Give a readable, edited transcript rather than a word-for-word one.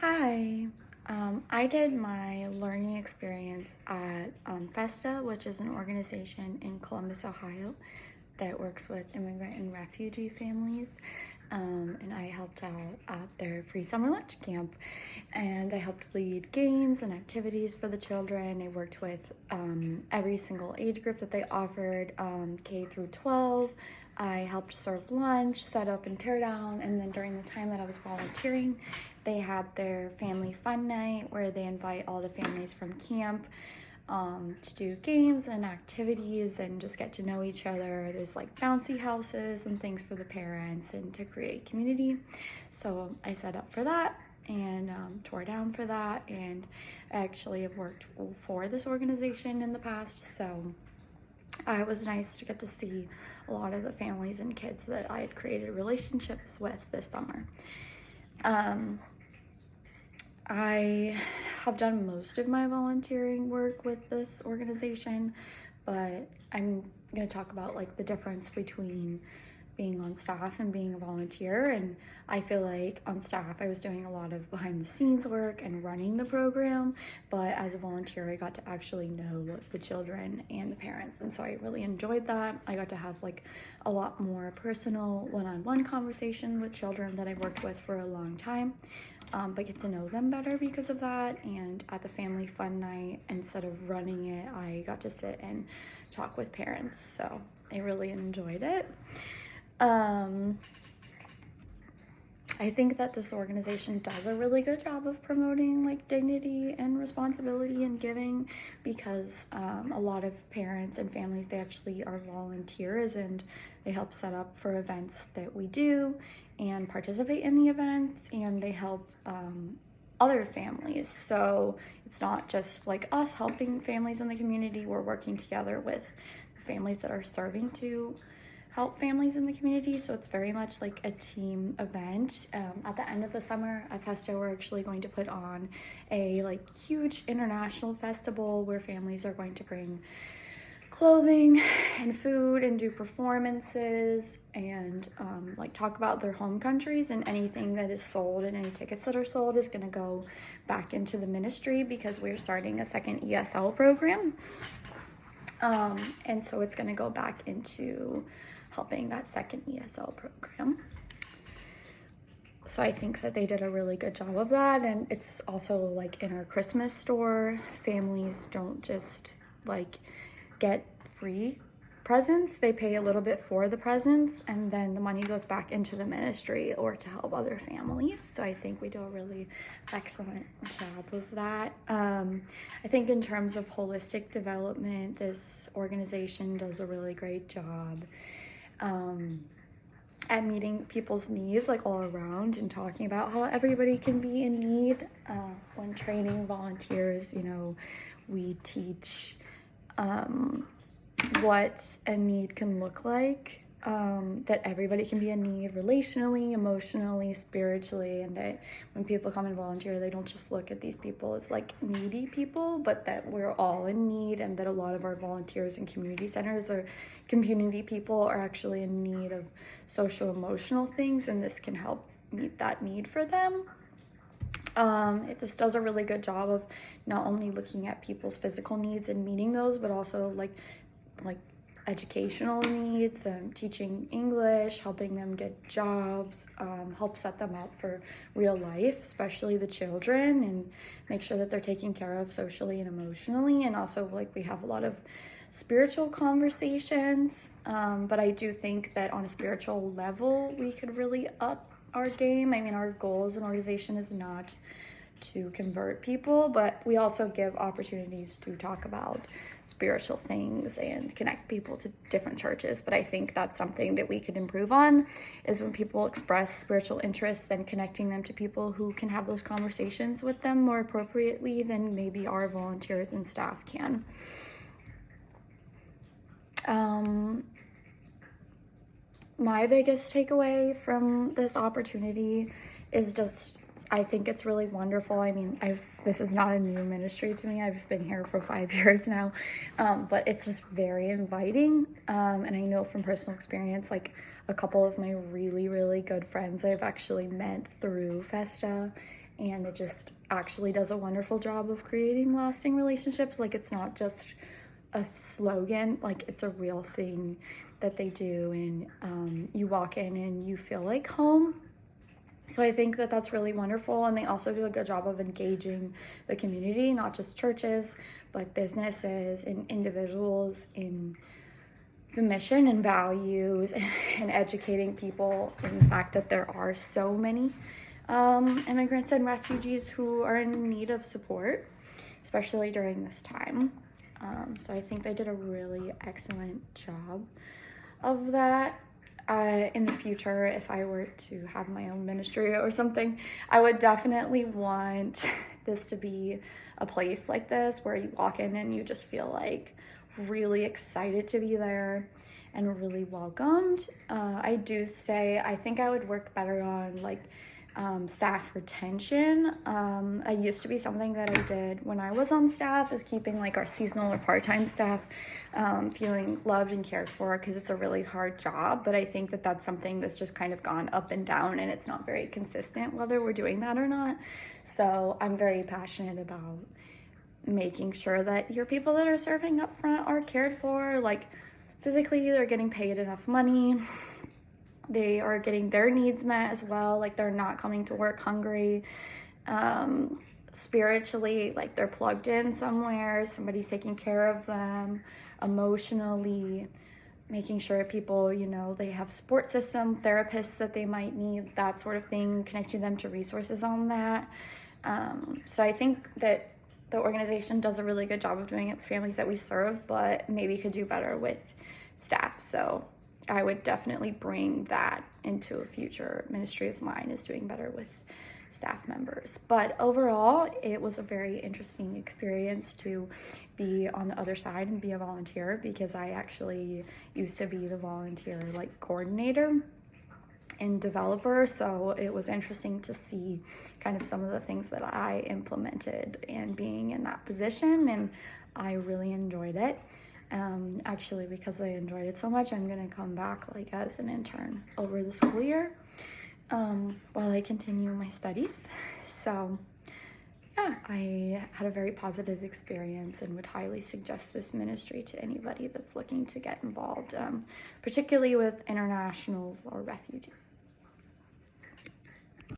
Hi. I did my learning experience at FESTA, which is an organization in Columbus, Ohio, that works with immigrant and refugee families. And I helped out at their free summer lunch camp. And I helped lead games and activities for the children. I worked with every single age group that they offered, K through 12. I helped serve lunch, set up and tear down. And then during the time that I was volunteering, they had their family fun night where they invite all the families from camp to do games and activities and just get to know each other. There's like bouncy houses and things for the parents and to create community. So I set up for that and tore down for that, and I actually have worked for this organization in the past, so it was nice to get to see a lot of the families and kids that I had created relationships with this summer. I have done most of my volunteering work with this organization, but I'm going to talk about like the difference between being on staff and being a volunteer. And I feel like on staff I was doing a lot of behind the scenes work and running the program, but as a volunteer I got to actually know the children and the parents, and so I really enjoyed that. I got to have like a lot more personal one-on-one conversation with children that I worked with for a long time, but get to know them better because of that. And at the family fun night, instead of running it, I got to sit and talk with parents, so I really enjoyed it. I think that this organization does a really good job of promoting like dignity and responsibility and giving, because a lot of parents and families, they actually are volunteers and they help set up for events that we do and participate in the events, and they help other families. So it's not just like us helping families in the community, we're working together with the families that are serving to help families in the community. So it's very much like a team event. At the end of the summer at Festa, we're actually going to put on a like huge international festival where families are going to bring clothing and food and do performances and like talk about their home countries, and anything that is sold and any tickets that are sold is going to go back into the ministry because we're starting a second ESL program. And so it's going to go back into helping that second ESL program. So I think that they did a really good job of that. And it's also like in our Christmas store, families don't just like get free presents, they pay a little bit for the presents, and then the money goes back into the ministry or to help other families. So I think we do a really excellent job of that. I think in terms of holistic development, this organization does a really great job at meeting people's needs like all around and talking about how everybody can be in need. When training volunteers, you know, we teach what a need can look like, that everybody can be in need relationally, emotionally, spiritually, and that when people come and volunteer, they don't just look at these people as like needy people, but that we're all in need, and that a lot of our volunteers and community centers or community people are actually in need of social emotional things, and this can help meet that need for them. This does a really good job of not only looking at people's physical needs and meeting those, but also like educational needs and teaching English, helping them get jobs, help set them up for real life, especially the children, and make sure that they're taken care of socially and emotionally. And also like we have a lot of spiritual conversations, but I do think that on a spiritual level we could really up our game. I mean, our goal as an organization is not to convert people, but we also give opportunities to talk about spiritual things and connect people to different churches. But I think that's something that we could improve on, is when people express spiritual interests, then connecting them to people who can have those conversations with them more appropriately than maybe our volunteers and staff can. My biggest takeaway from this opportunity is just, I think it's really wonderful. I mean, this is not a new ministry to me. I've been here for 5 years now, but it's just very inviting. And I know from personal experience, like a couple of my really, really good friends I've actually met through Festa, and it just actually does a wonderful job of creating lasting relationships. Like, it's not just a slogan, like it's a real thing that they do, and you walk in and you feel like home. So I think that that's really wonderful, and they also do a good job of engaging the community, not just churches, but businesses and individuals in the mission and values, and educating people in the fact that there are so many immigrants and refugees who are in need of support, especially during this time. So I think they did a really excellent job of that. In the future, if I were to have my own ministry or something, I would definitely want this to be a place like this where you walk in and you just feel like really excited to be there and really welcomed. I do say I think I would work better on like staff retention. I used to be something that I did when I was on staff, is keeping like our seasonal or part-time staff feeling loved and cared for, because it's a really hard job. But I think that that's something that's just kind of gone up and down, and it's not very consistent whether we're doing that or not. So I'm very passionate about making sure that your people that are serving up front are cared for, like physically, they're getting paid enough money, they are getting their needs met as well, like they're not coming to work hungry. Spiritually, like they're plugged in somewhere, somebody's taking care of them. Emotionally, making sure people, you know, they have support system, therapists that they might need, that sort of thing, connecting them to resources on that. So I think that the organization does a really good job of doing it with families that we serve, but maybe could do better with staff. So I would definitely bring that into a future ministry of mine, is doing better with staff members. But overall, it was a very interesting experience to be on the other side and be a volunteer, because I actually used to be the volunteer like coordinator and developer. So it was interesting to see kind of some of the things that I implemented and being in that position, and I really enjoyed it. Actually, because I enjoyed it so much, I'm gonna come back like as an intern over the school year while I continue my studies. So yeah, I had a very positive experience and would highly suggest this ministry to anybody that's looking to get involved, particularly with internationals or refugees.